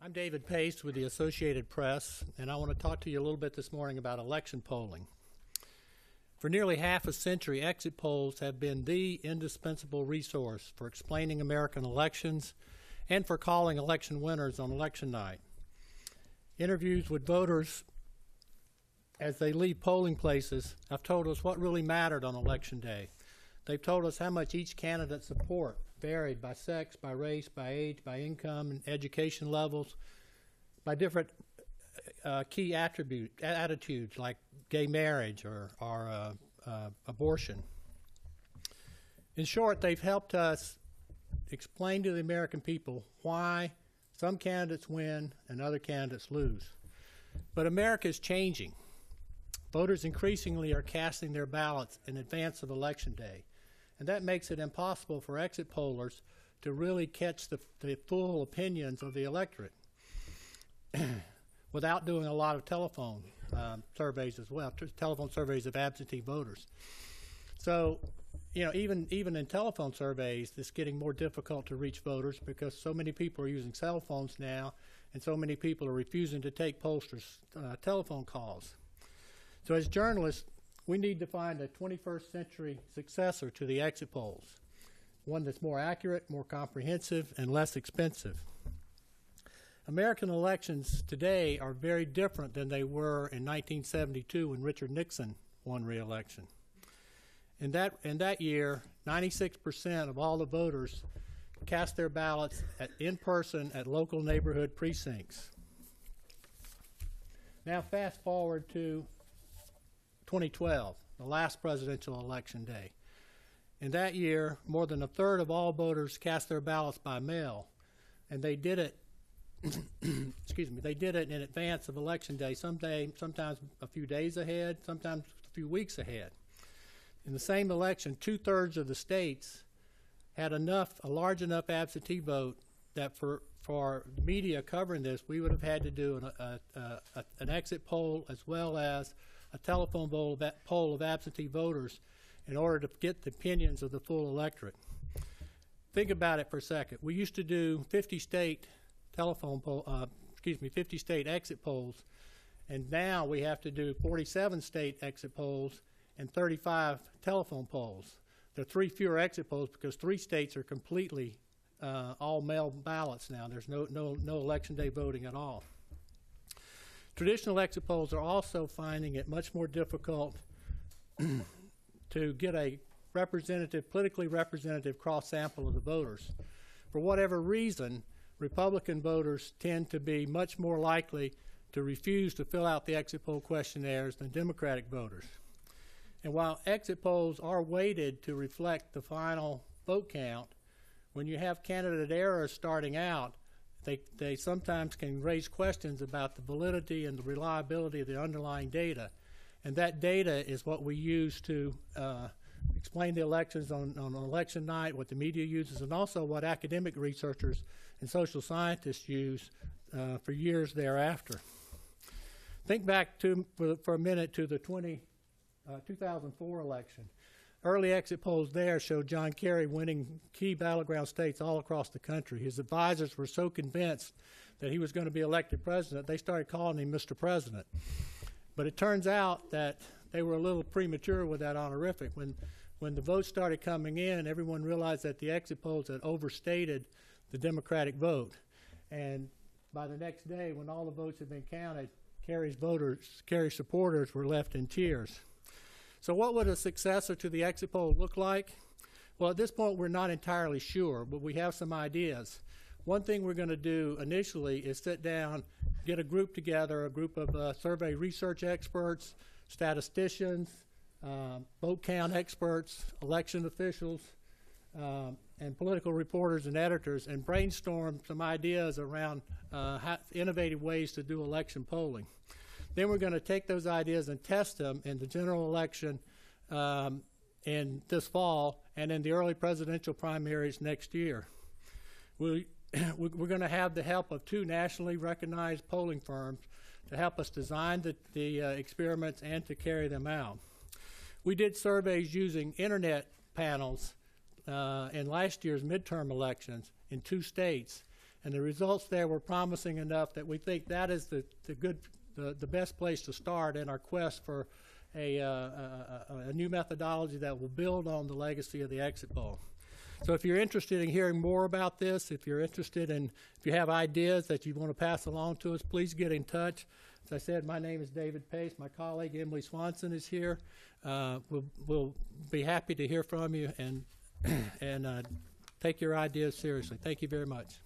I'm David Pace with the Associated Press, and I want to talk to you a little bit this morning about election polling. For nearly half a century, exit polls have been the indispensable resource for explaining American elections and for calling election winners on election night. Interviews with voters as they leave polling places have told us what really mattered on election day. They've told us how much each candidate's support varied by sex, by race, by age, by income and education levels, by different key attitudes like gay marriage or abortion. In short, they've helped us explain to the American people why some candidates win and other candidates lose. But America is changing. Voters increasingly are casting their ballots in advance of Election Day, and that makes it impossible for exit pollers to really catch the full opinions of the electorate without doing a lot of telephone surveys as well, telephone surveys of absentee voters. So, you know, even in telephone surveys, it's getting more difficult to reach voters because so many people are using cell phones now, and so many people are refusing to take pollsters' telephone calls. So as journalists, we need to find a 21st century successor to the exit polls, one that's more accurate, more comprehensive, and less expensive. American elections today are very different than they were in 1972 when Richard Nixon won re-election. In that year, 96% of all the voters cast their ballots in person at local neighborhood precincts. Now fast forward to 2012, the last presidential election day. In that year, more than a third of all voters cast their ballots by mail, and they did it they did it in advance of Election Day, sometimes a few days ahead, sometimes a few weeks ahead. In the same election, 2/3 of the states had a large enough absentee vote that for the media covering this, we would have had to do an exit poll as well as a telephone poll of absentee voters in order to get the opinions of the full electorate. Think about it for a second. We used to do 50 state exit polls, and now we have to do 47 state exit polls and 35 telephone polls. There are 3 fewer exit polls because 3 states are completely all mail ballots now. There's no election day voting at all. Traditional exit polls are also finding it much more difficult to get a politically representative cross-sample of the voters. For whatever reason, Republican voters tend to be much more likely to refuse to fill out the exit poll questionnaires than Democratic voters. And while exit polls are weighted to reflect the final vote count, when you have candidate errors starting out, they sometimes can raise questions about the validity and the reliability of the underlying data. And that data is what we use to explain the elections on election night, what the media uses, and also what academic researchers and social scientists use for years thereafter. Think back for a minute to the 2004 election. Early exit polls there showed John Kerry winning key battleground states all across the country. His advisors were so convinced that he was going to be elected president, they started calling him Mr. President. But it turns out that they were a little premature with that honorific. When the votes started coming in, everyone realized that the exit polls had overstated the Democratic vote. And by the next day, when all the votes had been counted, Kerry's supporters were left in tears. So what would a successor to the exit poll look like? Well, at this point, we're not entirely sure, but we have some ideas. One thing we're going to do initially is sit down, get a group together, a group of survey research experts, statisticians, vote count experts, election officials, and political reporters and editors, and brainstorm some ideas around innovative ways to do election polling. Then we're going to take those ideas and test them in the general election in this fall and in the early presidential primaries next year. We're going to have the help of 2 nationally recognized polling firms to help us design the experiments and to carry them out. We did surveys using internet panels in last year's midterm elections in 2 states, And the results there were promising enough that we think that is the best place to start in our quest for a new methodology that will build on the legacy of the exit poll. So if you're interested in hearing more about this, if you have ideas that you want to pass along to us, please get in touch. As I said, my name is David Pace. My colleague Emily Swanson is here. We'll be happy to hear from you and take your ideas seriously. Thank you very much.